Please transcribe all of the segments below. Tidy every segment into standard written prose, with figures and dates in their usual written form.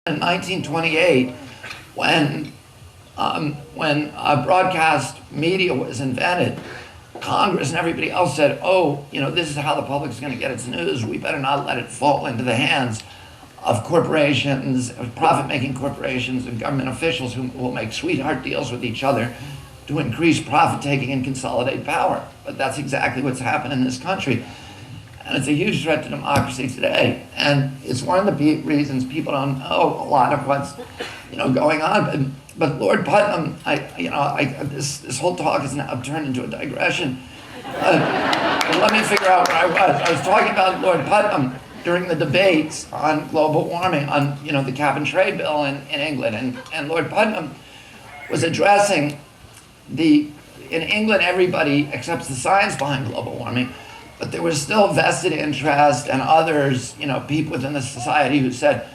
in 1928, when broadcast media was invented, Congress and everybody else said, oh, this is how the public's going to get its news. We better not let it fall into the hands of corporations, of profit-making corporations and government officials who will make sweetheart deals with each other to increase profit-taking and consolidate power. But that's exactly what's happened in this country. And it's a huge threat to democracy today. And it's one of the reasons people don't know a lot of what's going on. But Lord Putnam, this whole talk is now turned into a digression. Let me figure out where I was. I was talking about Lord Putnam during the debates on global warming, on the cap and trade bill in England. And Lord Putnam was addressing in England, everybody accepts the science behind global warming, but there was still vested interest and others, people within the society who said,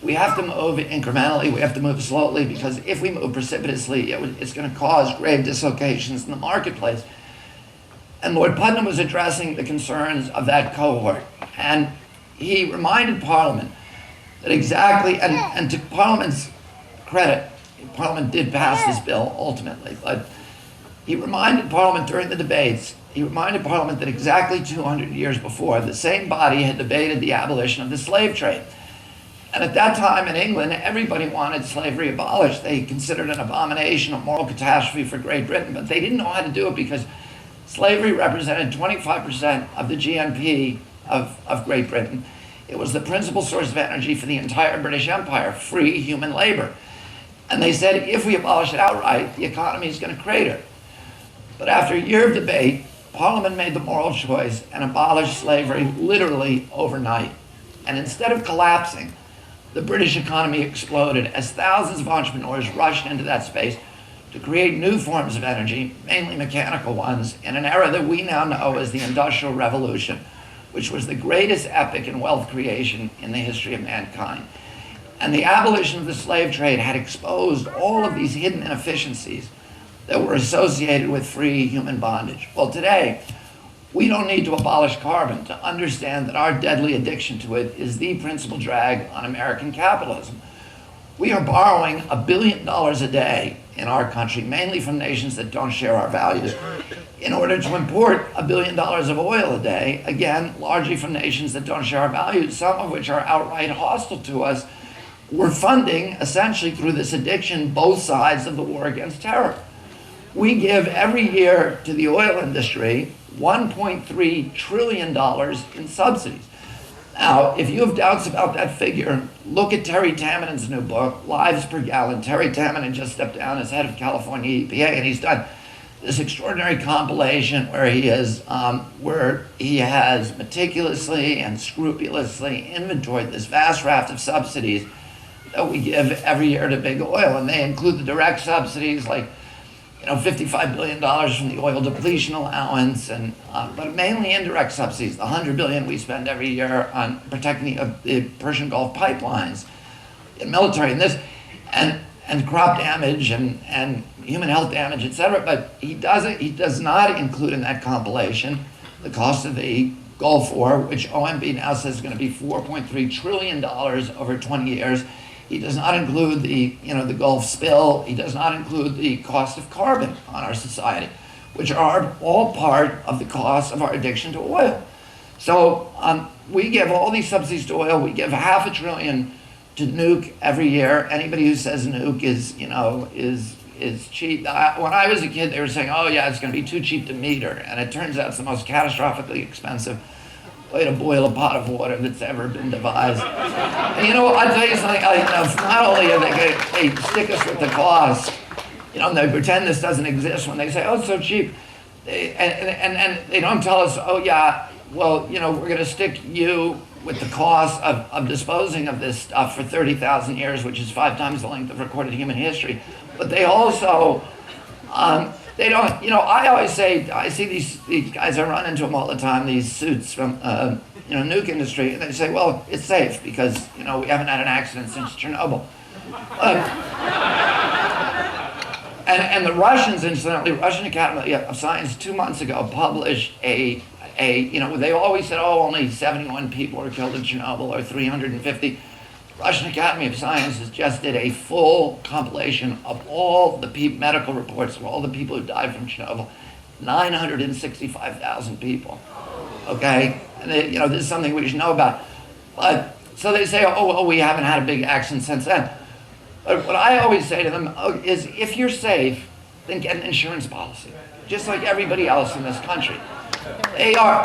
we have to move incrementally, we have to move slowly, because if we move precipitously, it's going to cause grave dislocations in the marketplace. And Lord Putnam was addressing the concerns of that cohort. And he reminded Parliament that exactly, and to Parliament's credit, Parliament did pass this bill ultimately, but he reminded Parliament during the debates, he reminded Parliament that exactly 200 years before, the same body had debated the abolition of the slave trade. And at that time in England, everybody wanted slavery abolished. They considered it an abomination, a moral catastrophe for Great Britain, but they didn't know how to do it because slavery represented 25% of the GNP of Great Britain. It was the principal source of energy for the entire British Empire, free human labor. And they said, if we abolish it outright, the economy is going to crater. But after a year of debate, Parliament made the moral choice and abolished slavery literally overnight. And instead of collapsing, the British economy exploded as thousands of entrepreneurs rushed into that space to create new forms of energy, mainly mechanical ones, in an era that we now know as the Industrial Revolution, which was the greatest epic in wealth creation in the history of mankind. And the abolition of the slave trade had exposed all of these hidden inefficiencies that were associated with free human bondage. Well, today, we don't need to abolish carbon to understand that our deadly addiction to it is the principal drag on American capitalism. We are borrowing $1 billion a day in our country, mainly from nations that don't share our values, in order to import $1 billion of oil a day, again, largely from nations that don't share our values, some of which are outright hostile to us. We're funding, essentially through this addiction, both sides of the war against terror. We give every year to the oil industry $1.3 trillion in subsidies. Now, if you have doubts about that figure, look at Terry Tamanen's new book, Lives Per Gallon. Terry Tamanen just stepped down as head of California EPA, and he's done this extraordinary compilation where he has meticulously and scrupulously inventoried this vast raft of subsidies that we give every year to big oil, and they include the direct subsidies like $55 billion from the oil depletion allowance, but mainly indirect subsidies, the $100 billion we spend every year on protecting the Persian Gulf pipelines, the military, and crop damage and human health damage, etc. But he does not include in that compilation the cost of the Gulf War, which OMB now says is going to be $4.3 trillion over 20 years. He does not include the Gulf spill. He does not include the cost of carbon on our society, which are all part of the cost of our addiction to oil. So we give all these subsidies to oil. We give $500 billion to nuke every year. Anybody who says nuke is cheap. When I was a kid, they were saying, oh yeah, it's going to be too cheap to meter. And it turns out it's the most catastrophically expensive way to boil a pot of water that's ever been devised. And I'll tell you something, not only are they stick us with the cost, they pretend this doesn't exist when they say, oh, it's so cheap. And they don't tell us, oh yeah, well, we're going to stick you with the cost of disposing of this stuff for 30,000 years, which is 5 times the length of recorded human history. But they also, they don't, I always say, I see these guys, I run into them all the time, these suits from, nuke industry, and they say, well, it's safe because, we haven't had an accident since Chernobyl. And the Russians, incidentally, Russian Academy of Science 2 months ago published they always said, oh, only 71 people were killed in Chernobyl or 350. Russian Academy of Sciences just did a full compilation of all the medical reports of all the people who died from Chernobyl, 965,000 people. Okay, and this is something we should know about. But so they say, oh, well, we haven't had a big accident since then. But what I always say to them is, if you're safe, then get an insurance policy, just like everybody else in this country. They are,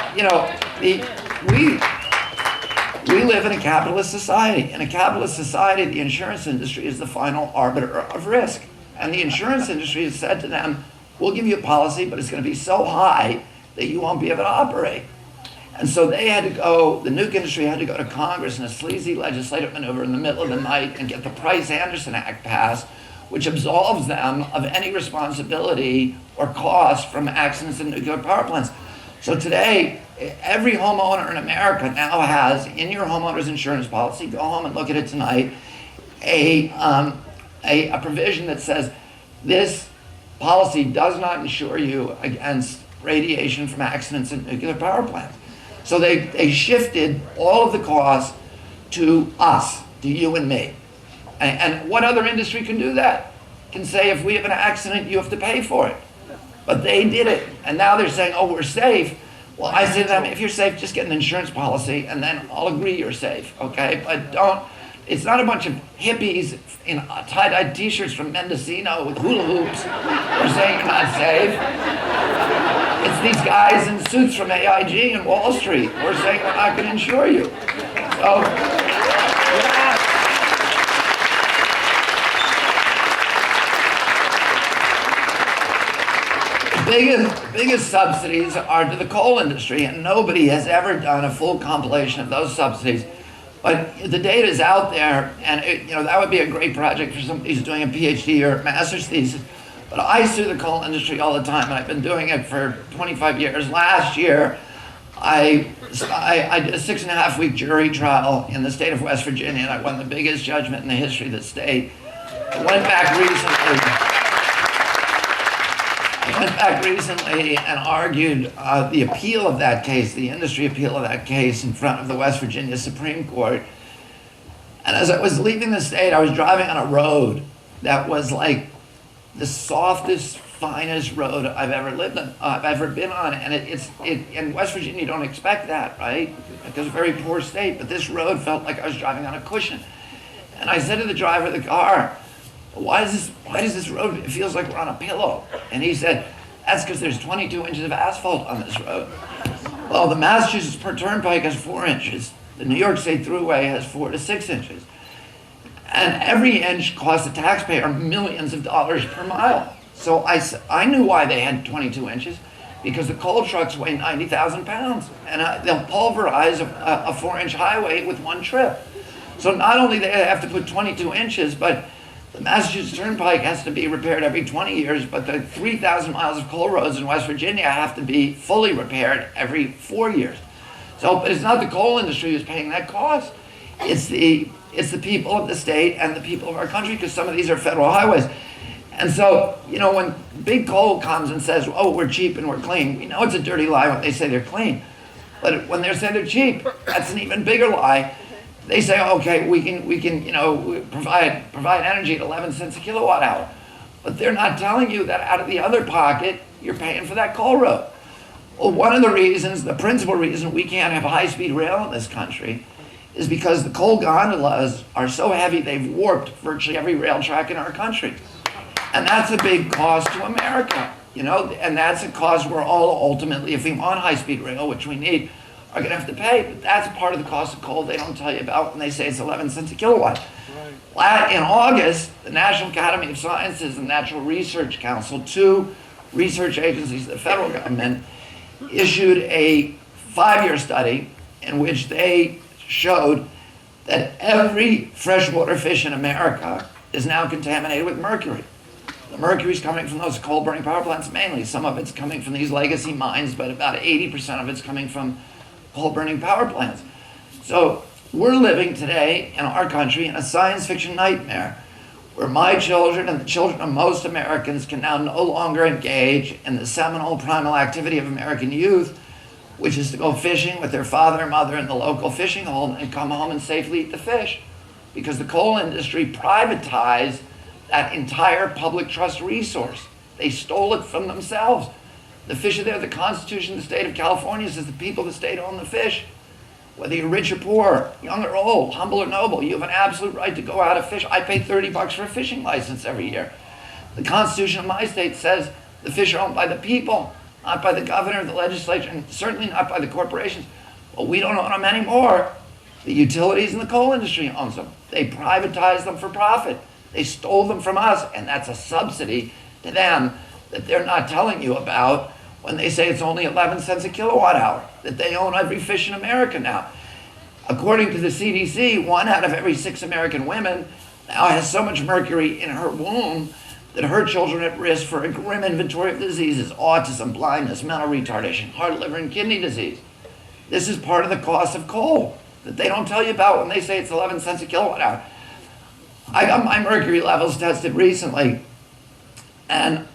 we live in a capitalist society. In a capitalist society, the insurance industry is the final arbiter of risk. And the insurance industry has said to them, we'll give you a policy, but it's going to be so high that you won't be able to operate. And so they had to go, the nuke industry had to go to Congress in a sleazy legislative maneuver in the middle of the night and get the Price-Anderson Act passed, which absolves them of any responsibility or cost from accidents in nuclear power plants. So today, every homeowner in America now has, in your homeowner's insurance policy, go home and look at it tonight, a provision that says this policy does not insure you against radiation from accidents in nuclear power plants. So they shifted all of the costs to us, to you and me. And what other industry can do that? Can say, if we have an accident, you have to pay for it. But they did it. And now they're saying, oh, we're safe. Well, I say to them, if you're safe, just get an insurance policy, and then I'll agree you're safe, okay? But it's not a bunch of hippies in tie-dye t-shirts from Mendocino with hula hoops who are saying you're not safe. It's these guys in suits from AIG and Wall Street who are saying we're not going to insure you. So, the biggest subsidies are to the coal industry, and nobody has ever done a full compilation of those subsidies. But the data is out there, and that would be a great project for somebody who's doing a PhD or a master's thesis. But I sue the coal industry all the time, and I've been doing it for 25 years. Last year, I did a 6.5-week jury trial in the state of West Virginia, and I won the biggest judgment in the history of the state. I went back recently and argued the appeal of that case, the industry appeal of that case, in front of the West Virginia Supreme Court. And as I was leaving the state, I was driving on a road that was like the softest, finest road I've ever been on, and in West Virginia you don't expect that, right? Because it's a very poor state, but this road felt like I was driving on a cushion. And I said to the driver of the car, why does this road, it feels like we're on a pillow? And he said, that's because there's 22 inches of asphalt on this road. Well, the Massachusetts Turnpike has 4 inches. The New York State Thruway has 4 to 6 inches. And every inch costs the taxpayer millions of dollars per mile. So I knew why they had 22 inches, because the coal trucks weigh 90,000 pounds. And they'll pulverize a 4-inch highway with one trip. So not only do they have to put 22 inches, but the Massachusetts Turnpike has to be repaired every 20 years, but the 3,000 miles of coal roads in West Virginia have to be fully repaired every 4 years. So, but it's not the coal industry who's paying that cost. It's the people of the state and the people of our country, because some of these are federal highways. And so, when big coal comes and says, oh, we're cheap and we're clean, we know it's a dirty lie when they say they're clean. But when they say they're cheap, that's an even bigger lie. They say, okay, we can provide energy at 11 cents a kilowatt hour. But they're not telling you that out of the other pocket, you're paying for that coal road. Well, one of the reasons, the principal reason we can't have high-speed rail in this country is because the coal gondolas are so heavy they've warped virtually every rail track in our country. And that's a big cost to America, and that's a cost we're all ultimately, if we want high-speed rail, which we need, are going to have to pay. But that's part of the cost of coal they don't tell you about when they say it's 11 cents a kilowatt. Right. In August, the National Academy of Sciences and Natural Research Council, 2 research agencies of the federal government, issued a 5-year study in which they showed that every freshwater fish in America is now contaminated with mercury. The mercury is coming from those coal-burning power plants mainly. Some of it's coming from these legacy mines, but about 80% of it's coming from coal-burning power plants. So we're living today in our country in a science fiction nightmare where my children and the children of most Americans can now no longer engage in the seminal primal activity of American youth, which is to go fishing with their father and mother in the local fishing hole and come home and safely eat the fish. because the coal industry privatized that entire public trust resource. They stole it from themselves. The fish are there. The Constitution of the state of California says the people of the state own the fish. Whether you're rich or poor, young or old, humble or noble, you have an absolute right to go out and fish. I pay $30 for a fishing license every year. The Constitution of my state says the fish are owned by the people, not by the governor, the legislature, and certainly not by the corporations. Well, we don't own them anymore. The utilities and the coal industry owns them. They privatized them for profit. They stole them from us, and that's a subsidy to them that they're not telling you about when they say it's only 11 cents a kilowatt hour, that they own every fish in America now. According to the CDC, 1 out of every 6 American women now has so much mercury in her womb that her children are at risk for a grim inventory of diseases: autism, blindness, mental retardation, heart, liver, and kidney disease. This is part of the cost of coal that they don't tell you about when they say it's 11 cents a kilowatt hour. I got my mercury levels tested recently, and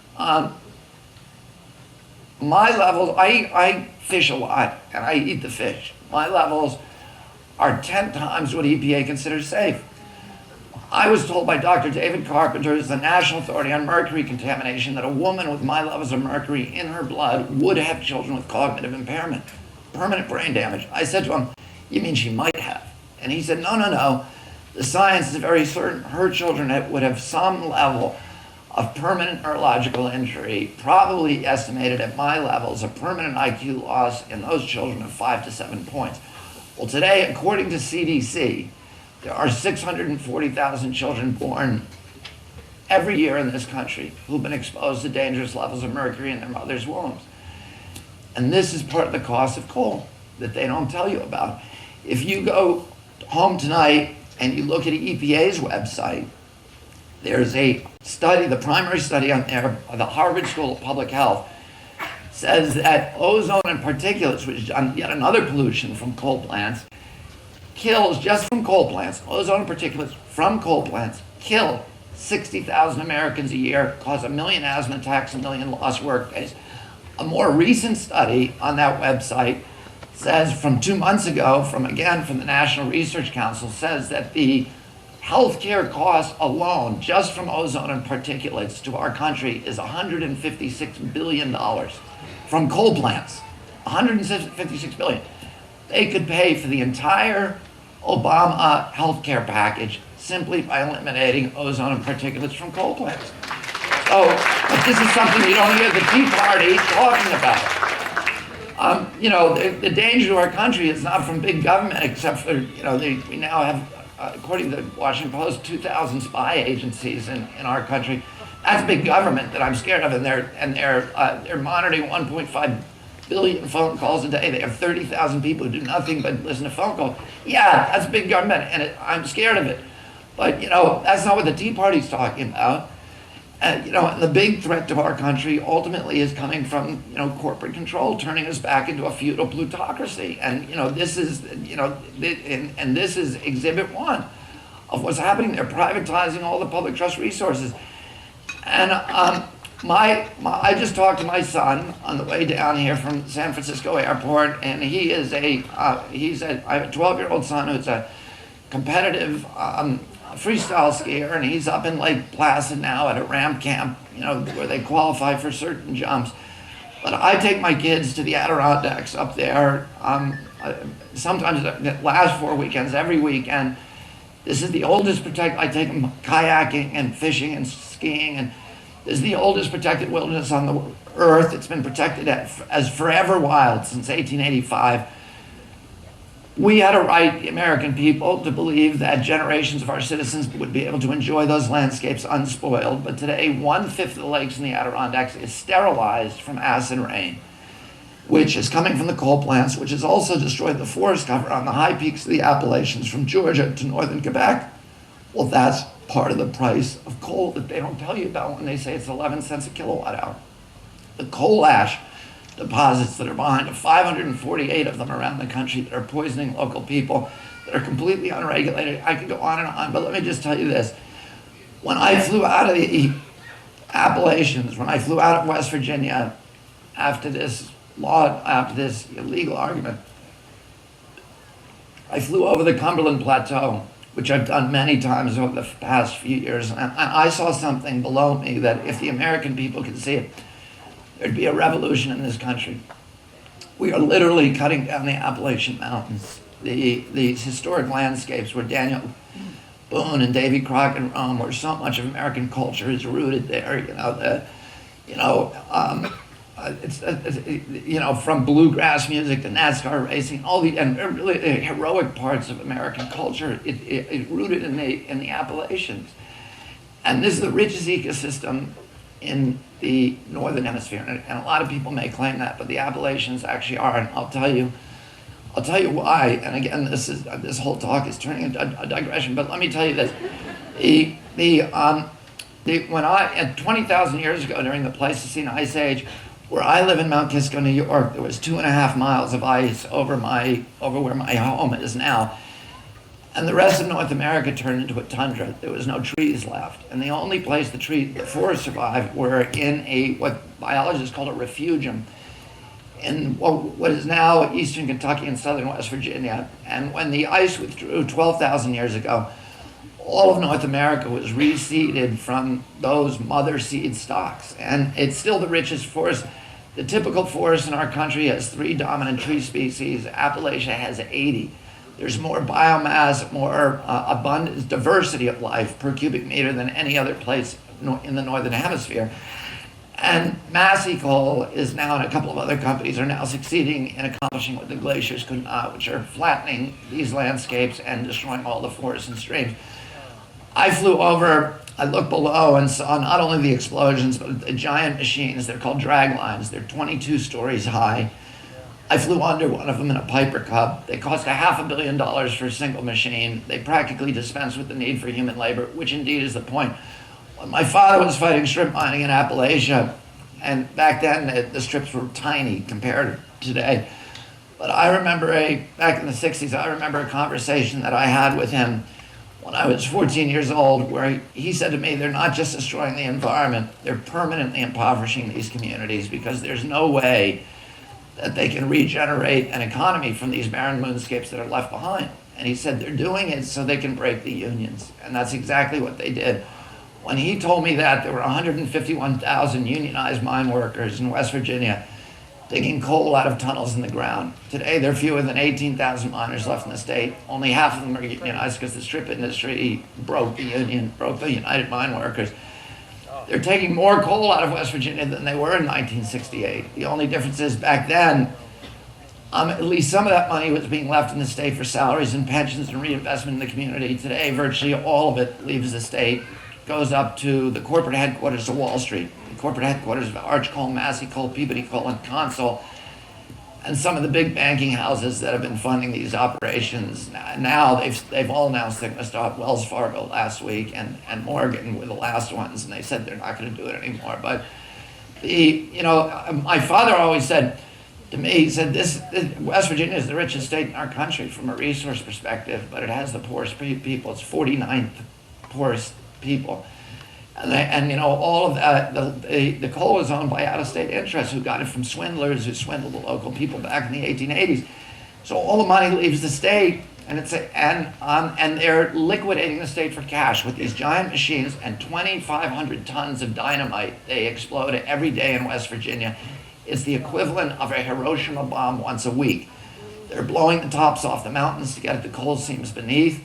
my levels, I fish a lot, and I eat the fish. My levels are 10 times what EPA considers safe. I was told by Dr. David Carpenter, who's the National Authority on Mercury Contamination, that a woman with my levels of mercury in her blood would have children with cognitive impairment, permanent brain damage. I said to him, "You mean she might have?" And he said, no. The science is very certain her children would have some level of permanent neurological injury, probably estimated at my levels, a permanent IQ loss in those children of 5 to 7 points. Well, today, according to CDC, there are 640,000 children born every year in this country who've been exposed to dangerous levels of mercury in their mother's wombs. And this is part of the cost of coal that they don't tell you about. If you go home tonight and you look at EPA's website, there's a study, the primary study on there, the Harvard School of Public Health, says that ozone and particulates, which is yet another pollution from coal plants, kills, just from coal plants, ozone and particulates from coal plants kill 60,000 Americans a year, cause 1 million asthma attacks, 1 million lost workdays. A more recent study on that website says, from 2 months ago, from the National Research Council, says that the healthcare costs alone, just from ozone and particulates to our country, is $156 billion from coal plants. $156 billion. They could pay for the entire Obama healthcare package simply by eliminating ozone and particulates from coal plants. So, but this is something you don't hear the Tea Party talking about. The danger to our country is not from big government, except for, we now have, according to the Washington Post, 2,000 spy agencies in our country. That's big government that I'm scared of, and they're monitoring 1.5 billion phone calls a day. They have 30,000 people who do nothing but listen to phone calls. Yeah, that's big government, and I'm scared of it. But, that's not what the Tea Party's talking about. The big threat to our country ultimately is coming from, corporate control, turning us back into a feudal plutocracy. And, this is, and this is exhibit 1 of what's happening. They're privatizing all the public trust resources. And I just talked to my son on the way down here from San Francisco Airport, and I have a 12-year-old son who's a competitive freestyle skier, and he's up in Lake Placid now at a ramp camp, where they qualify for certain jumps. But I take my kids to the Adirondacks up there, sometimes the last 4 weekends, every weekend. This is the oldest I take them kayaking and fishing and skiing, and this is the oldest protected wilderness on the earth. It's been protected as forever wild since 1885. We had a right, the American people, to believe that generations of our citizens would be able to enjoy those landscapes unspoiled. But today, 1/5 of the lakes in the Adirondacks is sterilized from acid rain, which is coming from the coal plants, which has also destroyed the forest cover on the high peaks of the Appalachians from Georgia to northern Quebec. Well, that's part of the price of coal that they don't tell you about when they say it's 11 cents a kilowatt hour. The coal ash deposits that are behind it, 548 of them around the country, that are poisoning local people, that are completely unregulated. I could go on and on, but let me just tell you this. When I flew out of the Appalachians, when I flew out of West Virginia after this illegal argument, I flew over the Cumberland Plateau, which I've done many times over the past few years, and I saw something below me that if the American people could see it, there'd be a revolution in this country. We are literally cutting down the Appalachian Mountains, these historic landscapes where Daniel Boone and Davy Crockett roam, where so much of American culture is rooted there. From bluegrass music to NASCAR racing, all the and really the heroic parts of American culture, it rooted in the Appalachians, and this is the richest ecosystem in the northern hemisphere, and a lot of people may claim that, but the Appalachians actually are, and I'll tell you why. And again, this whole talk is turning into a digression, but let me tell you this: when 20,000 years ago, during the Pleistocene Ice Age, where I live in Mount Kisco, New York, there was 2.5 miles of ice over where my home is now. And the rest of North America turned into a tundra. There was no trees left. And the only place the forests survived were in what biologists call a refugium in what is now eastern Kentucky and southern West Virginia. And when the ice withdrew 12,000 years ago, all of North America was reseeded from those mother seed stocks. And it's still the richest forest. The typical forest in our country has 3 dominant tree species. Appalachia has 80. There's more biomass, more abundance, diversity of life per cubic meter than any other place in the Northern Hemisphere. And Massey Coal is now, and a couple of other companies are now succeeding in accomplishing what the glaciers could not, which are flattening these landscapes and destroying all the forests and streams. I flew over, I looked below and saw not only the explosions, but the giant machines. They're called drag lines. They're 22 stories high. I flew under one of them in a Piper Cub. They cost $500 million for a single machine. They practically dispense with the need for human labor, which indeed is the point. When my father was fighting strip mining in Appalachia, and back then the strips were tiny compared to today, but I remember back in the 60s, I remember a conversation that I had with him when I was 14 years old, where he said to me, they're not just destroying the environment, they're permanently impoverishing these communities because there's no way that they can regenerate an economy from these barren moonscapes that are left behind. And he said they're doing it so they can break the unions. And that's exactly what they did. When he told me that, there were 151,000 unionized mine workers in West Virginia digging coal out of tunnels in the ground. Today, there are fewer than 18,000 miners left in the state. Only half of them are unionized because the strip industry broke the United Mine Workers. They're taking more coal out of West Virginia than they were in 1968. The only difference is back then, at least some of that money was being left in the state for salaries and pensions and reinvestment in the community. Today, virtually all of it leaves the state, goes up to the corporate headquarters of Wall Street, the corporate headquarters of Arch Coal, Massey Coal, Peabody Coal, and Consul, and some of the big banking houses that have been funding these operations. Now they've all announced they're going to start. Wells Fargo last week and Morgan were the last ones, and they said they're not going to do it anymore. But my father always said to me, he said, West Virginia is the richest state in our country from a resource perspective, but it has the poorest people. It's 49th poorest people. And all of that, the coal was owned by out-of-state interests who got it from swindlers who swindled the local people back in the 1880s. So all the money leaves the state, and they're liquidating the state for cash with these giant machines and 2,500 tons of dynamite. They explode every day in West Virginia. It's the equivalent of a Hiroshima bomb once a week. They're blowing the tops off the mountains to get at the coal seams beneath.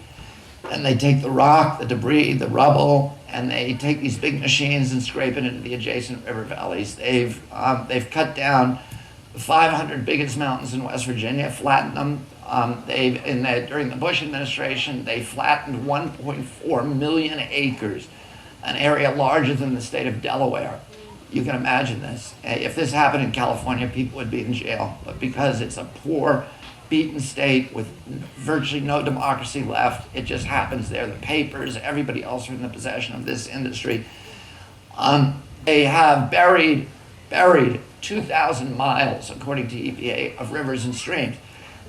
And they take the rock, the debris, the rubble, and they take these big machines and scrape it into the adjacent river valleys. They've cut down the 500 biggest mountains in West Virginia, flattened them. During the Bush administration, they flattened 1.4 million acres, an area larger than the state of Delaware. You can imagine this. If this happened in California, people would be in jail. But because it's a poor, beaten state with virtually no democracy left, it just happens there. The papers, everybody else are in the possession of this industry. They have buried 2,000 miles, according to EPA, of rivers and streams.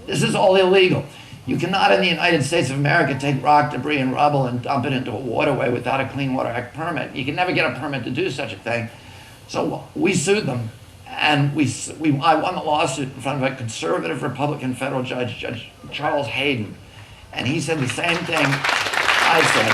This is all illegal. You cannot in the United States of America take rock, debris, and rubble and dump it into a waterway without a Clean Water Act permit. You can never get a permit to do such a thing. So we sued them. And I won the lawsuit in front of a conservative Republican federal judge, Judge Charles Hayden. And he said the same thing. I said.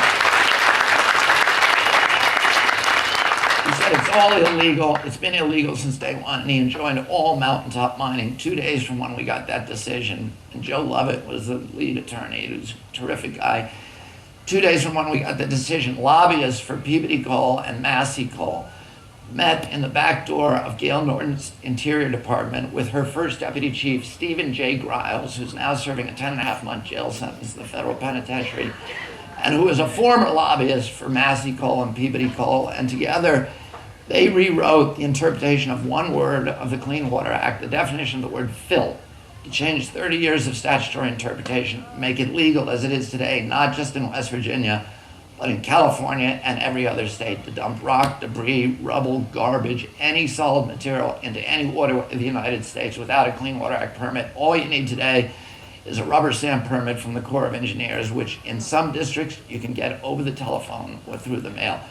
He said it's all illegal. It's been illegal since day one, and he enjoined all mountaintop mining 2 days from when we got that decision. And Joe Lovett was the lead attorney, who's a terrific guy. 2 days from when we got the decision, lobbyists for Peabody Coal and Massey Coal met in the back door of Gail Norton's Interior Department with her first deputy chief, Stephen J. Griles, who's now serving a 10.5-month jail sentence in the federal penitentiary, and who was a former lobbyist for Massey Coal and Peabody Coal. And together, they rewrote the interpretation of one word of the Clean Water Act, the definition of the word fill. It changed 30 years of statutory interpretation, make it legal as it is today, not just in West Virginia, but in California and every other state, to dump rock, debris, rubble, garbage, any solid material into any water in the United States without a Clean Water Act permit. All you need today is a rubber stamp permit from the Corps of Engineers, which in some districts you can get over the telephone or through the mail.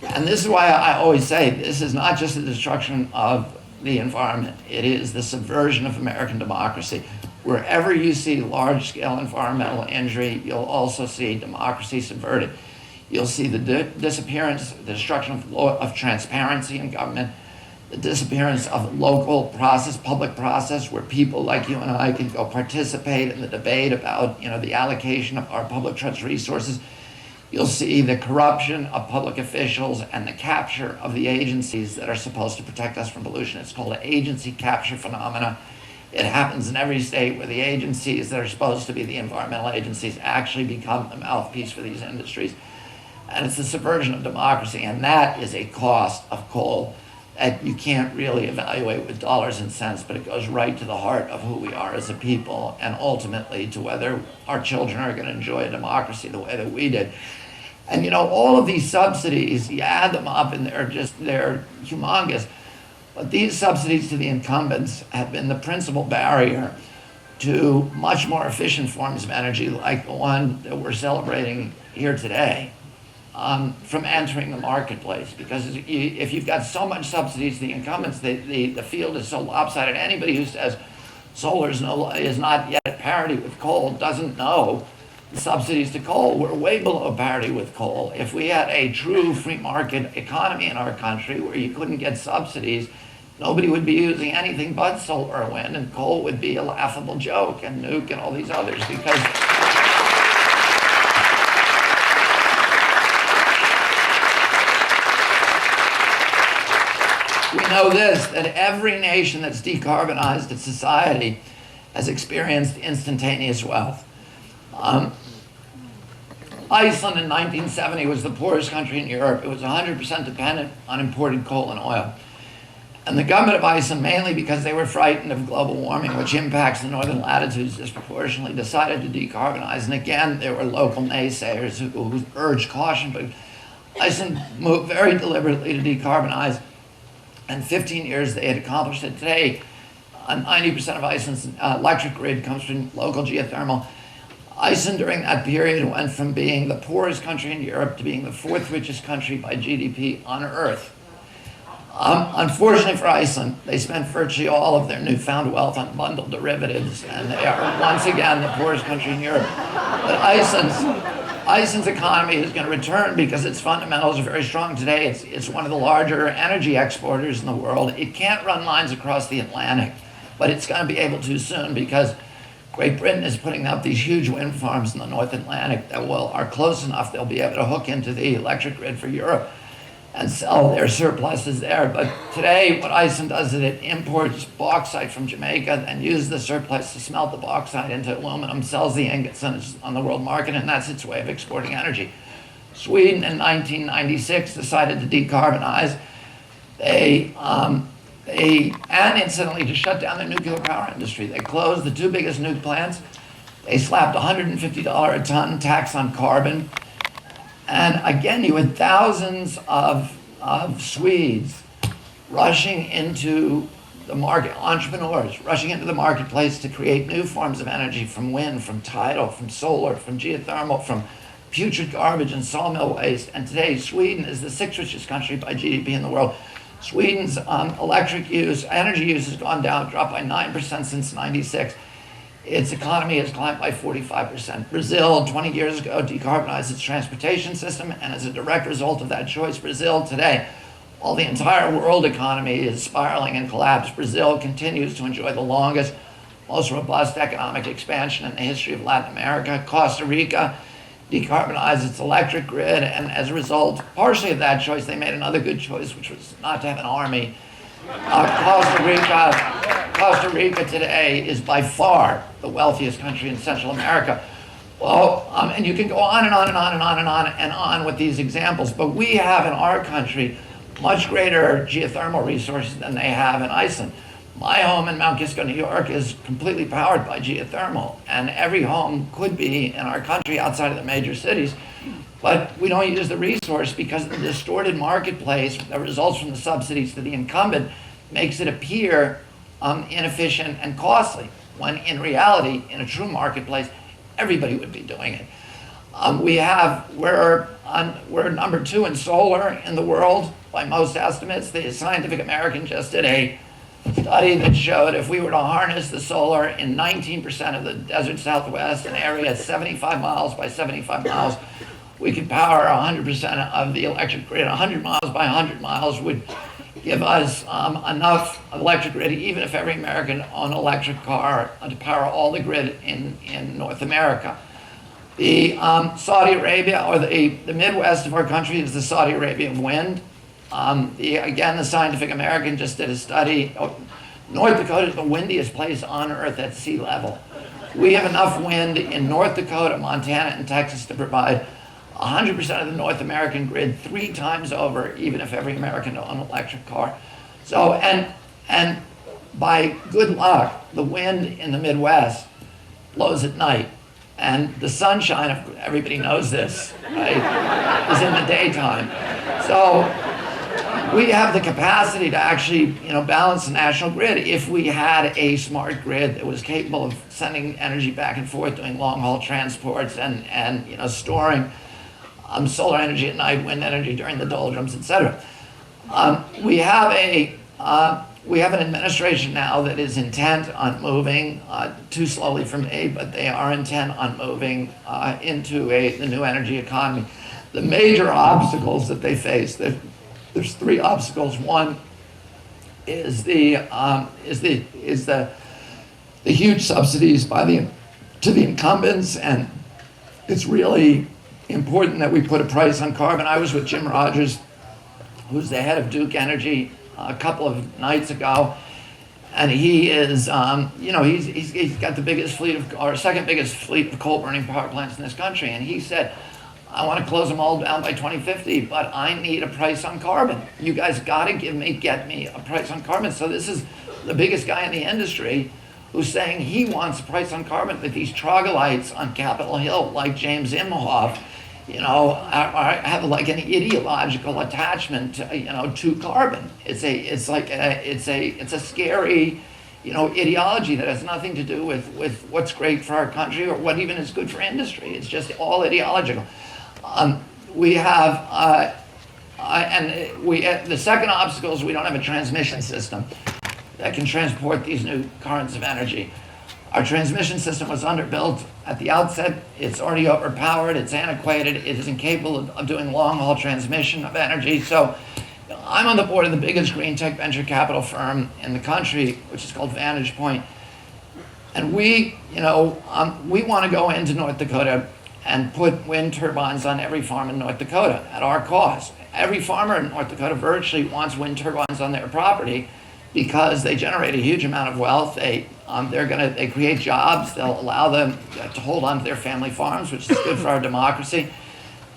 And this is why I always say this is not just the destruction of the environment, it is the subversion of American democracy. Wherever you see large-scale environmental injury, you'll also see democracy subverted. You'll see the disappearance, the destruction of transparency in government, the disappearance of local process, public process, where people like you and I can go participate in the debate about, the allocation of our public trust resources. You'll see the corruption of public officials and the capture of the agencies that are supposed to protect us from pollution. It's called an agency capture phenomena. It happens in every state where the agencies that are supposed to be the environmental agencies actually become the mouthpiece for these industries. And it's the subversion of democracy, and that is a cost of coal that you can't really evaluate with dollars and cents, but it goes right to the heart of who we are as a people, and ultimately to whether our children are going to enjoy a democracy the way that we did. And all of these subsidies, you add them up and they're humongous, but these subsidies to the incumbents have been the principal barrier to much more efficient forms of energy like the one that we're celebrating here today. From entering the marketplace, because if you've got so much subsidies to the incumbents, the field is so lopsided. Anybody who says solar is not yet at parity with coal doesn't know the subsidies to coal. We're way below parity with coal. If we had a true free market economy in our country where you couldn't get subsidies, nobody would be using anything but solar or wind, and coal would be a laughable joke, and nuke and all these others, because we know this, that every nation that's decarbonized its society has experienced instantaneous wealth. Iceland in 1970 was the poorest country in Europe. It was 100% dependent on imported coal and oil. And the government of Iceland, mainly because they were frightened of global warming, which impacts the northern latitudes disproportionately, decided to decarbonize. And again, there were local naysayers who urged caution, but Iceland moved very deliberately to decarbonize. In 15 years, they had accomplished it. Today, 90% of Iceland's electric grid comes from local geothermal. Iceland, during that period, went from being the poorest country in Europe to being the fourth richest country by GDP on Earth. Unfortunately for Iceland, they spent virtually all of their newfound wealth on bundled derivatives, and they are once again the poorest country in Europe. But Iceland's economy is going to return because its fundamentals are very strong today. It's one of the larger energy exporters in the world. It can't run lines across the Atlantic, but it's going to be able to soon because Great Britain is putting up these huge wind farms in the North Atlantic that are close enough they'll be able to hook into the electric grid for Europe and sell their surpluses there. But today, what Iceland does is it imports bauxite from Jamaica and uses the surplus to smelt the bauxite into aluminum, sells the ingots on the world market, and that's its way of exporting energy. Sweden in 1996 decided to decarbonize. And incidentally, to shut down the nuclear power industry. They closed the two biggest nuke plants. They slapped $150 a ton tax on carbon. And again, you had thousands of Swedes rushing into the market, entrepreneurs rushing into the marketplace to create new forms of energy from wind, from tidal, from solar, from geothermal, from putrid garbage and sawmill waste. And today, Sweden is the sixth richest country by GDP in the world. Sweden's energy use has gone down, dropped by 9% since '96. its economy has climbed by 45%. Brazil, 20 years ago, decarbonized its transportation system, and as a direct result of that choice, Brazil today, while the entire world economy is spiraling and collapse, Brazil continues to enjoy the longest, most robust economic expansion in the history of Latin America. Costa Rica decarbonized its electric grid, and as a result, partially of that choice, they made another good choice, which was not to have an army. Costa Rica today is by far the wealthiest country in Central America. Well, and you can go on and on and on and on and on and on with these examples, but we have in our country much greater geothermal resources than they have in Iceland. My home in Mount Kisco, New York is completely powered by geothermal, and every home could be in our country outside of the major cities, but we don't use the resource because the distorted marketplace that results from the subsidies to the incumbent makes it appear inefficient and costly, when in reality, in a true marketplace, everybody would be doing it. We're number 2 in solar in the world by most estimates. The Scientific American just did a study that showed if we were to harness the solar in 19% of the desert Southwest, an area 75 miles by 75 miles, we could power 100% of the electric grid. 100 miles by 100 miles would give us enough electric grid, even if every American owned an electric car, to power all the grid in North America. The Saudi Arabia, or the Midwest of our country, is the Saudi Arabia of wind. Again, the Scientific American just did a study. North Dakota is the windiest place on Earth at sea level. We have enough wind in North Dakota, Montana, and Texas to provide 100% of the North American grid 3 times over, even if every American owned an electric car. So, and by good luck, the wind in the Midwest blows at night. And the sunshine, everybody knows this, right, is in the daytime. So we have the capacity to actually, balance the national grid if we had a smart grid that was capable of sending energy back and forth, doing long-haul transports, and storing solar energy at night, wind energy during the doldrums, etc. We have an administration now that is intent on moving, too slowly for me, but they are intent on moving into the new energy economy. The major obstacles that they face, there's 3 obstacles. One is the huge subsidies to the incumbents, and it's really important that we put a price on carbon. I was with Jim Rogers, who's the head of Duke Energy, a couple of nights ago, and he is, he's got the biggest fleet or second biggest fleet of coal-burning power plants in this country, and he said, I want to close them all down by 2050, but I need a price on carbon. You guys got to get me a price on carbon. So this is the biggest guy in the industry who's saying he wants a price on carbon, that these troglodytes on Capitol Hill, like James Imhoff, have like an ideological attachment to carbon. It's a scary, ideology that has nothing to do with what's great for our country or what even is good for industry. It's just all ideological. The second obstacle is we don't have a transmission system that can transport these new currents of energy. Our transmission system was underbuilt at the outset. It's already overpowered. It's antiquated. It is incapable of doing long-haul transmission of energy. So I'm on the board of the biggest green tech venture capital firm in the country, which is called Vantage Point. And we want to go into North Dakota and put wind turbines on every farm in North Dakota at our cost. Every farmer in North Dakota virtually wants wind turbines on their property because they generate a huge amount of wealth. They create jobs. They'll allow them to hold on to their family farms, which is good for our democracy.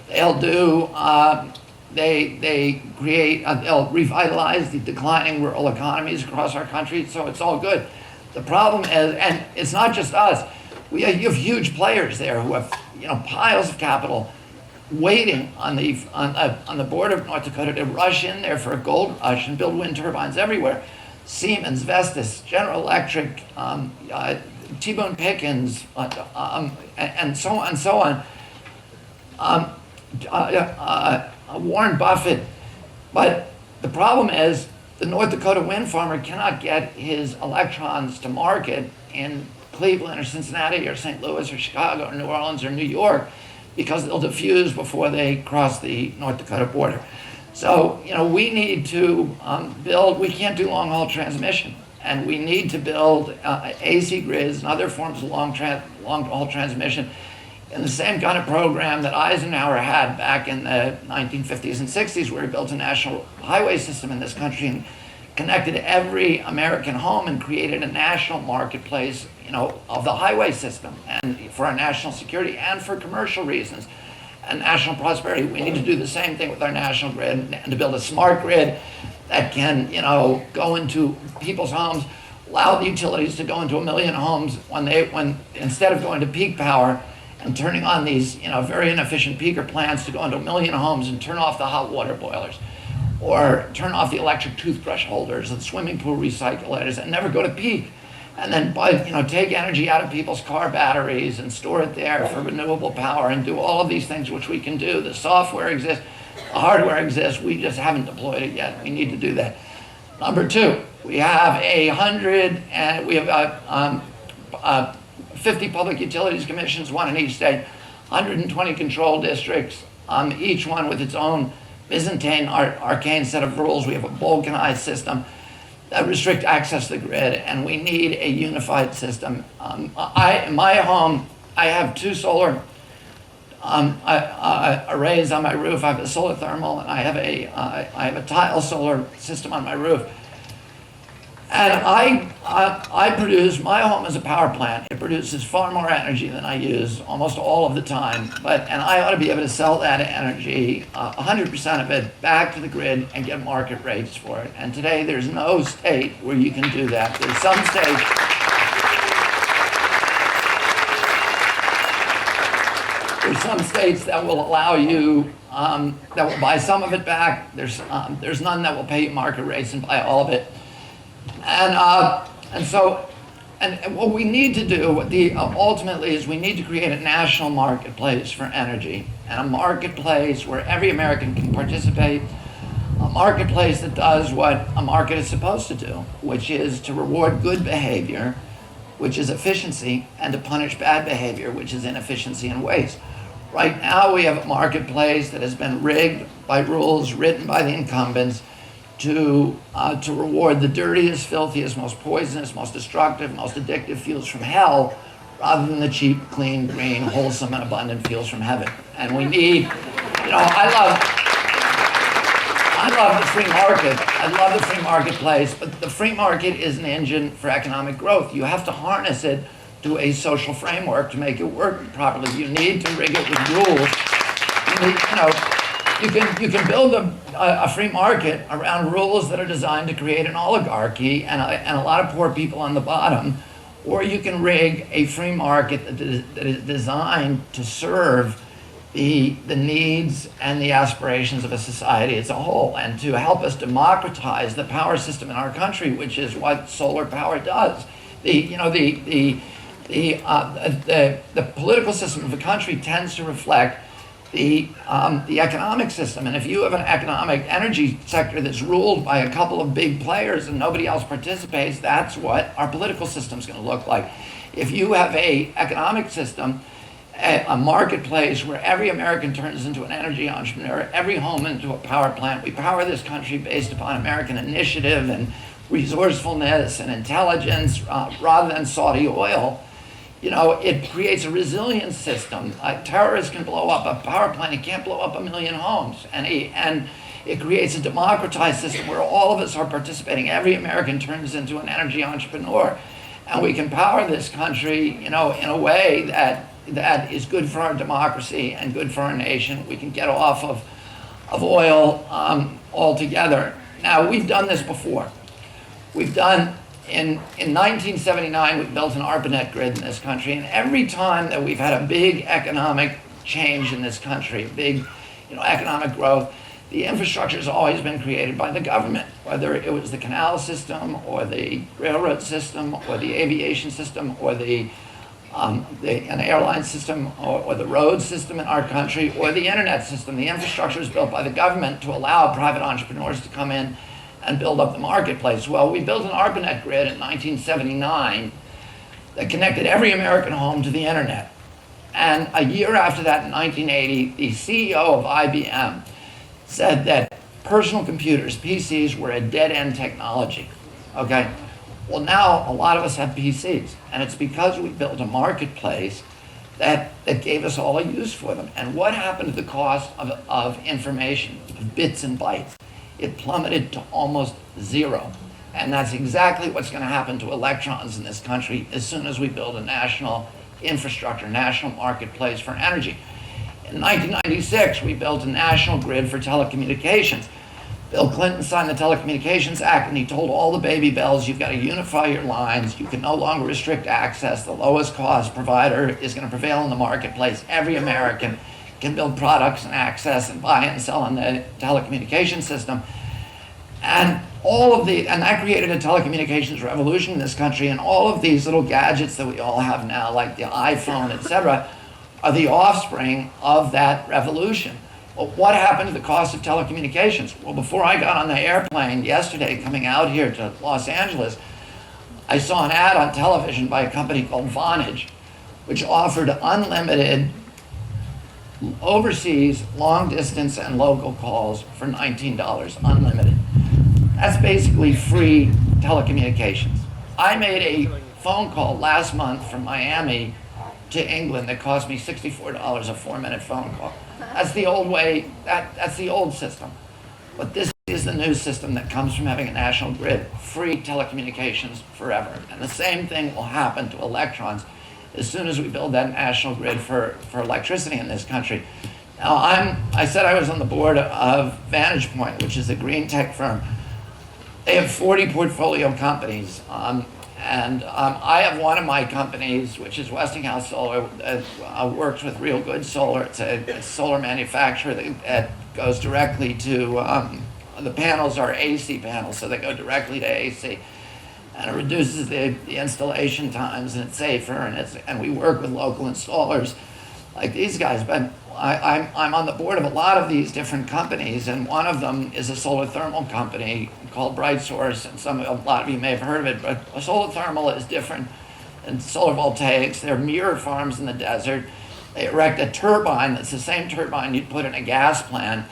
They'll revitalize the declining rural economies across our country. So it's all good. The problem is, and it's not just us. You have huge players there who have piles of capital waiting on the border of North Dakota to rush in there for a gold rush and build wind turbines everywhere. Siemens, Vestas, General Electric, T-Bone Pickens, and so on and so on. Warren Buffett. But the problem is the North Dakota wind farmer cannot get his electrons to market in Cleveland or Cincinnati or St. Louis or Chicago or New Orleans or New York, because they'll diffuse before they cross the North Dakota border. So, we need to build, we can't do long-haul transmission, and we need to build AC grids and other forms of long-haul transmission in the same kind of program that Eisenhower had back in the 1950s and 60s, where he built a national highway system in this country and connected every American home and created a national marketplace, of the highway system, and for our national security and for commercial reasons and national prosperity. We need to do the same thing with our national grid, and to build a smart grid that can, go into people's homes, allow the utilities to go into 1 million homes when instead of going to peak power and turning on these, very inefficient peaker plants, to go into 1 million homes and turn off the hot water boilers, or turn off the electric toothbrush holders and swimming pool recyclators, and never go to peak. And then take energy out of people's car batteries and store it there for renewable power, and do all of these things which we can do. The software exists, the hardware exists, we just haven't deployed it yet. We need to do that. Number two, we have 50 public utilities commissions, one in each state, 120 control districts, each one with its own Byzantine, arcane set of rules. We have a balkanized system that restrict access to the grid, and we need a unified system. In my home, I have 2 solar arrays on my roof. I have a solar thermal, and I have a tile solar system on my roof. And I produce, my home is a power plant. It produces far more energy than I use almost all of the time. And I ought to be able to sell that energy, 100% of it, back to the grid and get market rates for it. And today there's no state where you can do that. There's some states that will allow you, that will buy some of it back. There's none that will pay you market rates and buy all of it. And what we need to do, ultimately, is we need to create a national marketplace for energy, and a marketplace where every American can participate, a marketplace that does what a market is supposed to do, which is to reward good behavior, which is efficiency, and to punish bad behavior, which is inefficiency and waste. Right now, we have a marketplace that has been rigged by rules written by the incumbents to reward the dirtiest, filthiest, most poisonous, most destructive, most addictive fuels from hell, rather than the cheap, clean, green, wholesome, and abundant fuels from heaven. And we need, I love the free market. I love the free marketplace, but the free market is an engine for economic growth. You have to harness it to a social framework to make it work properly. You need to rig it with rules. You can build a free market around rules that are designed to create an oligarchy and a lot of poor people on the bottom, or you can rig a free market that is designed to serve the needs and the aspirations of a society as a whole, and to help us democratize the power system in our country, which is what solar power does. The political system of the country tends to reflect the economic system. And if you have an economic energy sector that's ruled by a couple of big players and nobody else participates, that's what our political system is going to look like. If you have a economic system, a marketplace where every American turns into an energy entrepreneur, every home into a power plant, we power this country based upon American initiative and resourcefulness and intelligence rather than Saudi oil. It creates a resilient system. Terrorists can blow up a power plant. It can't blow up 1 million homes. And it creates a democratized system where all of us are participating. Every American turns into an energy entrepreneur. And we can power this country, in a way that is good for our democracy and good for our nation. We can get off of oil altogether. Now, we've done this before. In 1979, we built an ARPANET grid in this country, and every time that we've had a big economic change in this country, big, economic growth, the infrastructure has always been created by the government, whether it was the canal system or the railroad system or the aviation system or an airline system or the road system in our country or the internet system. The infrastructure is built by the government to allow private entrepreneurs to come in and build up the marketplace. Well, we built an ARPANET grid in 1979 that connected every American home to the internet. And a year after that, in 1980, the CEO of IBM said that personal computers, PCs, were a dead-end technology, okay? Well, now a lot of us have PCs, and it's because we built a marketplace that gave us all a use for them. And what happened to the cost of information, of bits and bytes? It plummeted to almost zero. And that's exactly what's going to happen to electrons in this country as soon as we build a national infrastructure, national marketplace for energy. In 1996, we built a national grid for telecommunications. Bill Clinton signed the Telecommunications Act, and he told all the baby bells, you've got to unify your lines, you can no longer restrict access, the lowest cost provider is going to prevail in the marketplace. Every American can build products and access and buy and sell on the telecommunications system. And that created a telecommunications revolution in this country, and all of these little gadgets that we all have now, like the iPhone, etc., are the offspring of that revolution. Well, what happened to the cost of telecommunications? Well, before I got on the airplane yesterday coming out here to Los Angeles, I saw an ad on television by a company called Vonage, which offered unlimited overseas, long distance, and local calls for $19, unlimited. That's basically free telecommunications. I made a phone call last month from Miami to England that cost me $64 a 4-minute phone call. That's the old way, that's the old system. But this is the new system that comes from having a national grid, free telecommunications forever. And the same thing will happen to electrons as soon as we build that national grid for electricity in this country. Now, I said I was on the board of Vantage Point, which is a green tech firm. They have 40 portfolio companies. I have one of my companies, which is Westinghouse Solar, works with Real Good Solar. It's a solar manufacturer that goes directly to, the panels are AC panels, so they go directly to AC. And it reduces the installation times, and it's safer, and we work with local installers like these guys. But I'm on the board of a lot of these different companies, and one of them is a solar thermal company called BrightSource, and a lot of you may have heard of it, but a solar thermal is different than solar voltaics. They're mirror farms in the desert. They erect a turbine that's the same turbine you'd put in a gas plant,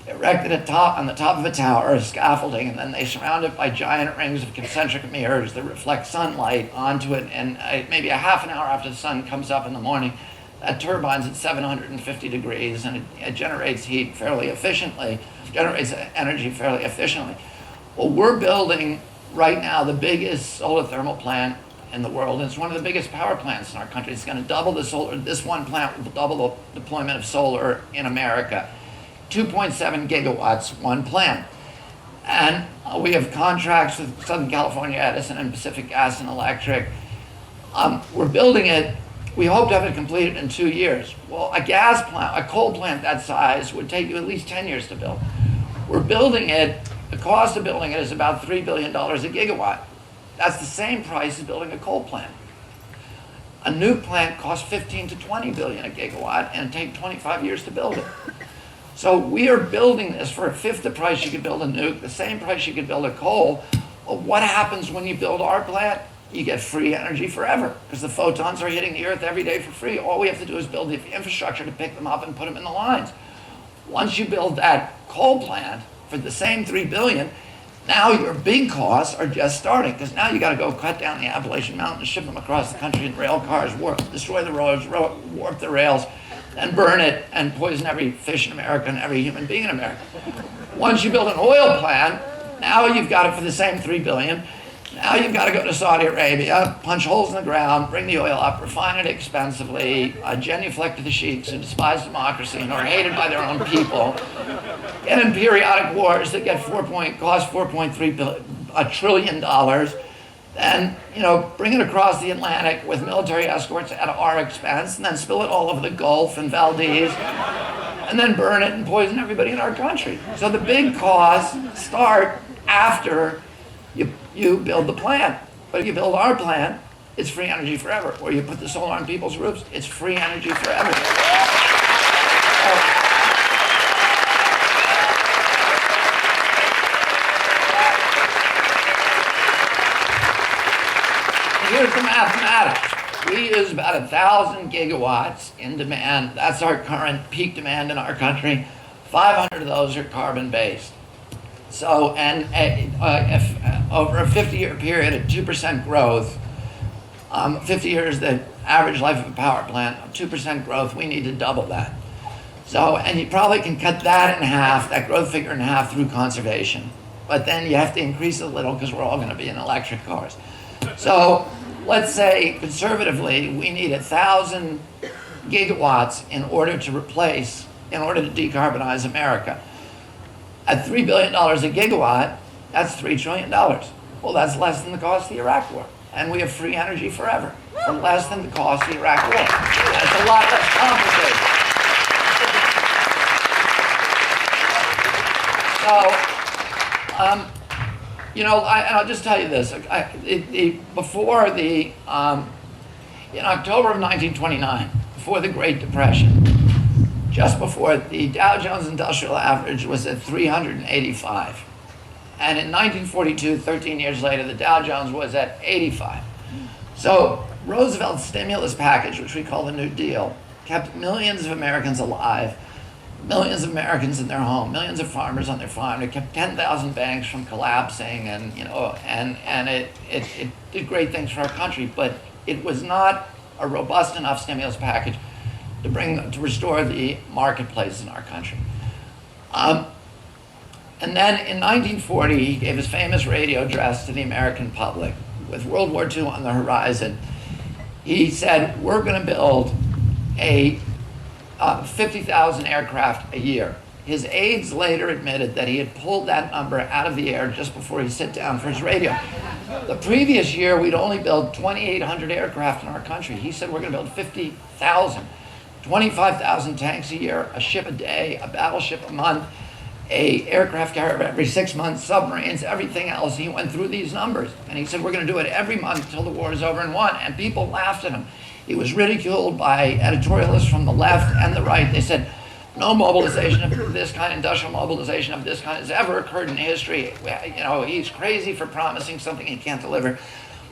erected on the top of a tower, scaffolding, and then they surround it by giant rings of concentric mirrors that reflect sunlight onto it, and maybe a half an hour after the sun comes up in the morning, that turbine's at 750 degrees, and it generates heat fairly efficiently, generates energy fairly efficiently. Well, we're building right now the biggest solar thermal plant in the world, and it's one of the biggest power plants in our country. It's going to double the solar, this one plant will double the deployment of solar in America. 2.7 gigawatts, one plant. And we have contracts with Southern California Edison and Pacific Gas and Electric. We're building it. We hope to have it completed in 2 years. Well, a gas plant, a coal plant that size would take you at least 10 years to build. We're building it, the cost of building it is about $3 billion a gigawatt. That's the same price as building a coal plant. A nuke plant costs 15 to 20 billion a gigawatt, and it takes 25 years to build it. So we are building this for a fifth the price you could build a nuke, the same price you could build a coal. Well, what happens when you build our plant? You get free energy forever, because the photons are hitting the earth every day for free. All we have to do is build the infrastructure to pick them up and put them in the lines. Once you build that coal plant for the same 3 billion, now your big costs are just starting, because now you got to go cut down the Appalachian Mountains, ship them across the country in rail cars, destroy the roads, warp the rails, and burn it and poison every fish in America and every human being in America. Once you build an oil plant, now you've got it for the same 3 billion. Now you've got to go to Saudi Arabia, punch holes in the ground, bring the oil up, refine it expensively, genuflect to the sheiks who despise democracy and are hated by their own people, get in periodic wars that cost $4.3 trillion, then bring it across the Atlantic with military escorts at our expense, and then spill it all over the Gulf and Valdez, and then burn it and poison everybody in our country. So the big costs start after you build the plant. But if you build our plant, it's free energy forever. Or you put the solar on people's roofs, it's free energy forever. here's the mathematics. We use about 1,000 gigawatts in demand. That's our current peak demand in our country. 500 of those are carbon-based. So, and if over a 50-year period at 2% growth, 50 years the average life of a power plant, 2% growth, we need to double that. So, and you probably can cut that in half, that growth figure in half through conservation. But then you have to increase it a little because we're all going to be in electric cars. So let's say conservatively, we need 1,000 gigawatts in order to decarbonize America. At $3 billion a gigawatt, that's $3 trillion. Well, that's less than the cost of the Iraq War. And we have free energy forever for less than the cost of the Iraq War. That's a lot less complicated. So, I'll just tell you this. In October of 1929, before the Great Depression, just before, the Dow Jones Industrial Average was at 385. And in 1942, 13 years later, the Dow Jones was at 85. So Roosevelt's stimulus package, which we call the New Deal, kept millions of Americans alive, millions of Americans in their home, millions of farmers on their farm. It kept 10,000 banks from collapsing, and it did great things for our country. But it was not a robust enough stimulus package to restore the marketplace in our country. And then in 1940, he gave his famous radio address to the American public. With World War II on the horizon, he said, we're going to build 50,000 aircraft a year. His aides later admitted that he had pulled that number out of the air just before he sat down for his radio. The previous year, we'd only built 2,800 aircraft in our country. He said, we're going to build 50,000. 25,000 tanks a year, a ship a day, a battleship a month, a aircraft carrier every 6 months, submarines, everything else. He went through these numbers, and he said, we're going to do it every month until the war is over and won. And people laughed at him. He was ridiculed by editorialists from the left and the right. They said, no mobilization of this kind, industrial mobilization of this kind, has ever occurred in history. He's crazy for promising something he can't deliver.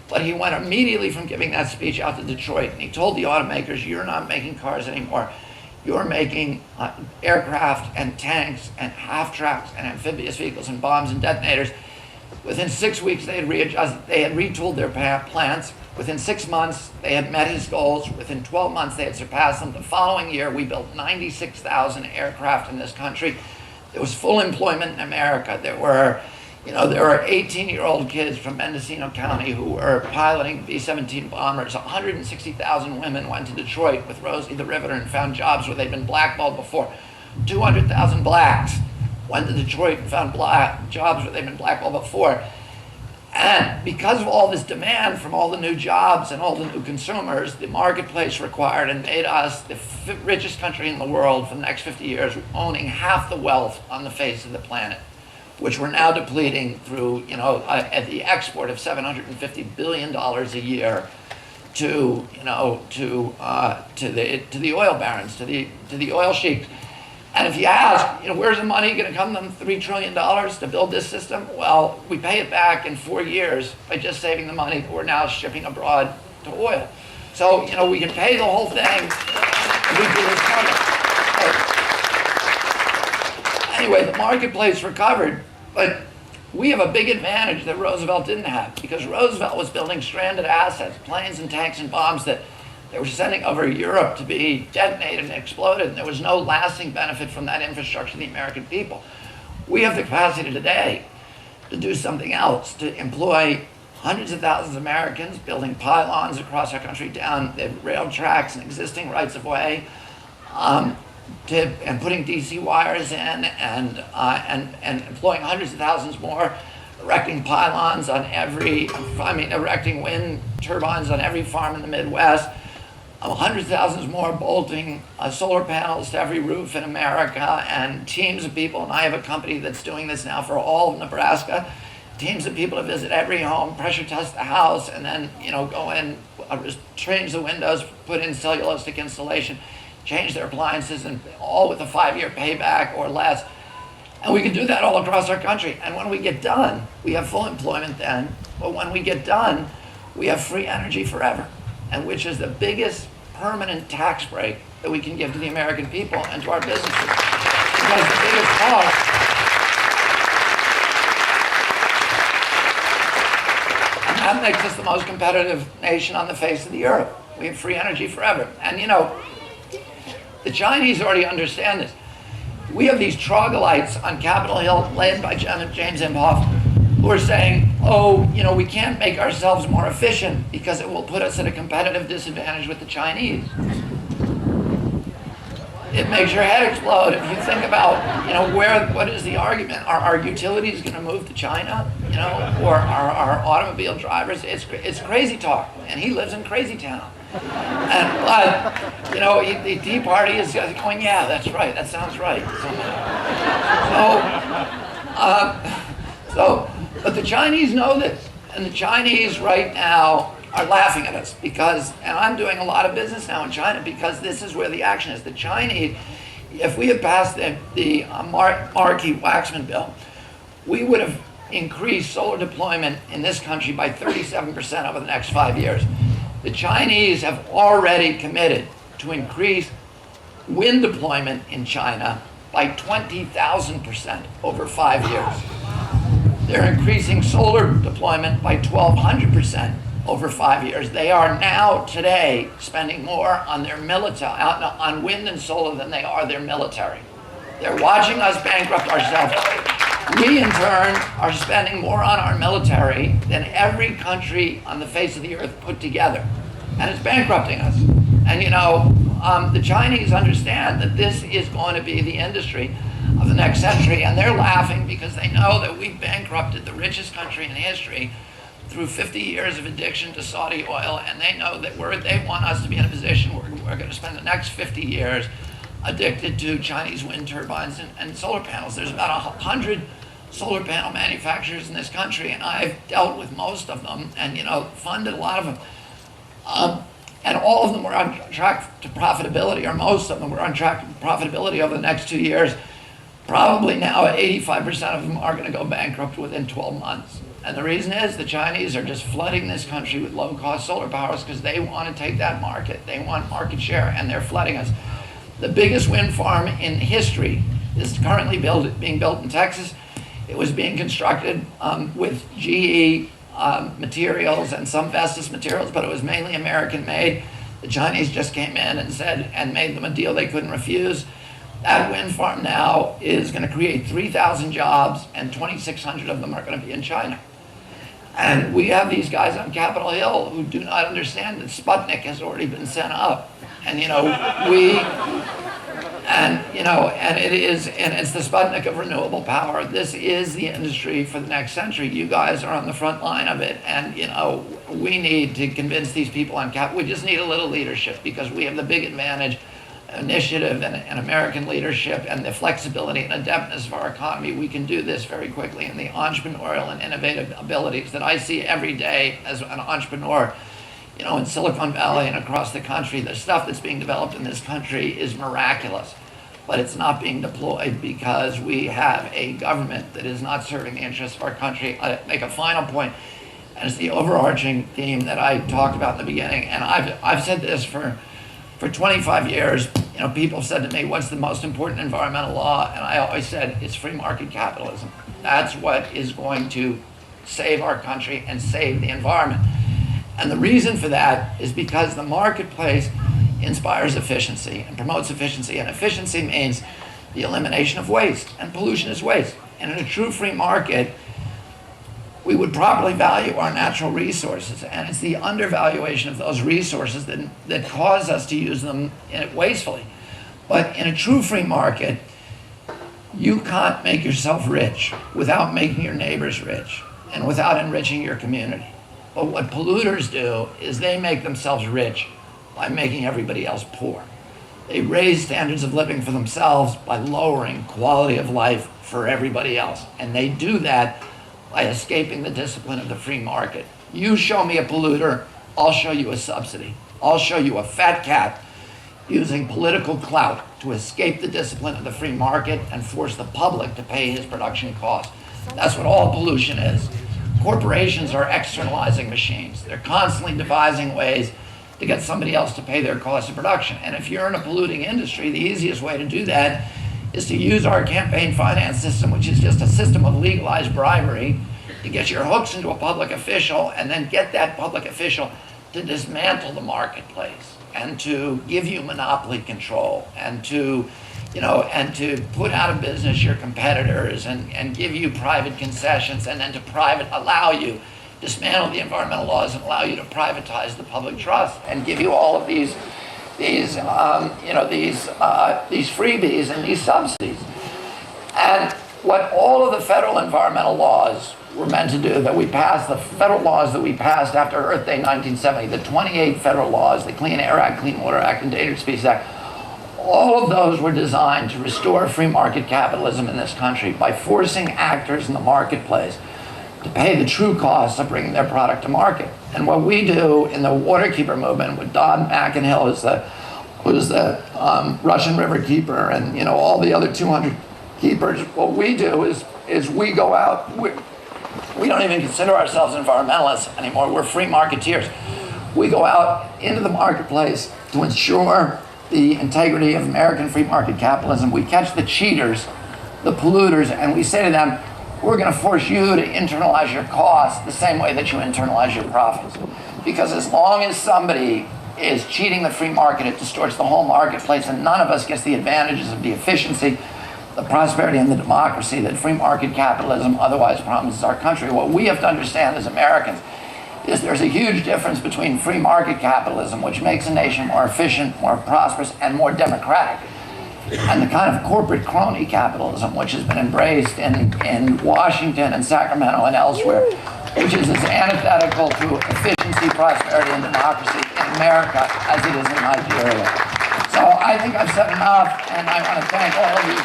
But he went immediately from giving that speech out to Detroit, and he told the automakers, you're not making cars anymore. You're making aircraft and tanks and half-tracks and amphibious vehicles and bombs and detonators. Within 6 weeks, they had readjusted, they had retooled their plants. Within 6 months, they had met his goals. Within 12 months, they had surpassed them. The following year, we built 96,000 aircraft in this country. There was full employment in America. There were 18-year-old kids from Mendocino County who were piloting B-17 bombers. 160,000 women went to Detroit with Rosie the Riveter and found jobs where they'd been blackballed before. 200,000 blacks went to Detroit and found jobs where they'd been blackballed before. And because of all this demand from all the new jobs and all the new consumers, the marketplace required and made us the richest country in the world for the next 50 years, owning half the wealth on the face of the planet, which we're now depleting through, at the export of $750 billion a year to the oil barons, to the oil sheiks. And if you ask, where's the money going to come, them $3 trillion to build this system? Well, we pay it back in 4 years by just saving the money that we're now shipping abroad to oil. So, we can pay the whole thing if we do this program. Anyway, the marketplace recovered, but we have a big advantage that Roosevelt didn't have, because Roosevelt was building stranded assets, planes and tanks and bombs that they were sending over Europe to be detonated and exploded, and there was no lasting benefit from that infrastructure to the American people. We have the capacity today to do something else, to employ hundreds of thousands of Americans building pylons across our country down the rail tracks and existing rights of way, and putting DC wires in, and employing hundreds of thousands more, erecting pylons on erecting wind turbines on every farm in the Midwest, hundreds of thousands more bolting solar panels to every roof in America, and teams of people, and I have a company that's doing this now for all of Nebraska, teams of people to visit every home, pressure test the house, and then go in, change the windows, put in cellulosic insulation, change their appliances, and all with a 5-year payback or less. And we can do that all across our country. And when we get done, we have full employment then, but when we get done, we have free energy forever, and which is the biggest permanent tax break that we can give to the American people and to our businesses. Because the biggest cost and that makes us the most competitive nation on the face of the earth. We have free energy forever. And the Chinese already understand this. We have these troglodytes on Capitol Hill led by James Imhoff who are saying, we can't make ourselves more efficient because it will put us at a competitive disadvantage with the Chinese. It makes your head explode if you think about, what is the argument? Are our utilities going to move to China? Or are our automobile drivers? It's crazy talk, and he lives in crazy town. And the Tea Party is going, yeah, that's right, that sounds right. But the Chinese know this, and the Chinese right now are laughing at us because, and I'm doing a lot of business now in China because this is where the action is. The Chinese, if we had passed the Markey-Waxman bill, we would have increased solar deployment in this country by 37% over the next 5 years. The Chinese have already committed to increase wind deployment in China by 20,000% over 5 years. They're increasing solar deployment by 1,200% over 5 years. They are now, today, spending more on their on wind and solar than they are their military. They're watching us bankrupt ourselves. We, in turn, are spending more on our military than every country on the face of the earth put together. And it's bankrupting us. And the Chinese understand that this is going to be the industry of the next century, and they're laughing because they know that we've bankrupted the richest country in history through 50 years of addiction to Saudi oil, and they know that they want us to be in a position where we're going to spend the next 50 years addicted to Chinese wind turbines and solar panels. There's about 100 solar panel manufacturers in this country, and I've dealt with most of them and funded a lot of them. And all of them were on track to profitability, or most of them were on track to profitability over the next 2 years. Probably now 85% of them are going to go bankrupt within 12 months. And the reason is the Chinese are just flooding this country with low-cost solar powers because they want to take that market. They want market share, and they're flooding us. The biggest wind farm in history is currently being built in Texas. It was being constructed with GE materials and some Vestas materials, but it was mainly American-made. The Chinese just came in and made them a deal they couldn't refuse. That wind farm now is going to create 3,000 jobs, and 2,600 of them are going to be in China. And we have these guys on Capitol Hill who do not understand that Sputnik has already been sent up. And it's the Sputnik of renewable power. This is the industry for the next century. You guys are on the front line of it, and we need to convince these people on we just need a little leadership because we have the big advantage, initiative and American leadership and the flexibility and adeptness of our economy. We can do this very quickly, and the entrepreneurial and innovative abilities that I see every day as an entrepreneur, in Silicon Valley and across the country, the stuff that's being developed in this country is miraculous, but it's not being deployed because we have a government that is not serving the interests of our country. I'll make a final point, and it's the overarching theme that I talked about in the beginning, and I've said this for 25 years. People said to me, what's the most important environmental law? And I always said, it's free market capitalism. That's what is going to save our country and save the environment. And the reason for that is because the marketplace inspires efficiency and promotes efficiency. And efficiency means the elimination of waste, and pollution is waste. And in a true free market, we would properly value our natural resources, and it's the undervaluation of those resources that cause us to use them wastefully. But in a true free market, you can't make yourself rich without making your neighbors rich and without enriching your community. But what polluters do is they make themselves rich by making everybody else poor. They raise standards of living for themselves by lowering quality of life for everybody else, and they do that by escaping the discipline of the free market. You show me a polluter, I'll show you a subsidy. I'll show you a fat cat using political clout to escape the discipline of the free market and force the public to pay his production costs. That's what all pollution is. corporations are externalizing machines. They're constantly devising ways to get somebody else to pay their cost of production. And if you're in a polluting industry, the easiest way to do that is to use our campaign finance system, which is just a system of legalized bribery, to get your hooks into a public official and then get that public official to dismantle the marketplace and to give you monopoly control and to put out of business your competitors and give you private concessions and then to dismantle the environmental laws and allow you to privatize the public trust and give you all of these freebies and these subsidies. And what all of the federal environmental laws were meant to do, that we passed, the federal laws that we passed after Earth Day 1970, the 28 federal laws, the Clean Air Act, Clean Water Act, Endangered Species Act, all of those were designed to restore free market capitalism in this country by forcing actors in the marketplace to pay the true costs of bringing their product to market. And what we do in the waterkeeper movement with Don McInhill, who's the Russian river keeper, and all the other 200 keepers, what we do is we go out, we don't even consider ourselves environmentalists anymore, we're free marketeers. We go out into the marketplace to ensure the integrity of American free market capitalism. We catch the cheaters, the polluters, and we say to them, we're going to force you to internalize your costs the same way that you internalize your profits. Because as long as somebody is cheating the free market, it distorts the whole marketplace, and none of us gets the advantages of the efficiency, the prosperity, and the democracy that free market capitalism otherwise promises our country. What we have to understand as Americans is there's a huge difference between free market capitalism, which makes a nation more efficient, more prosperous, and more democratic, and the kind of corporate crony capitalism which has been embraced in Washington and Sacramento and elsewhere, which is as antithetical to efficiency, prosperity, and democracy in America as it is in Nigeria. So I think I've said enough, and I want to thank all of you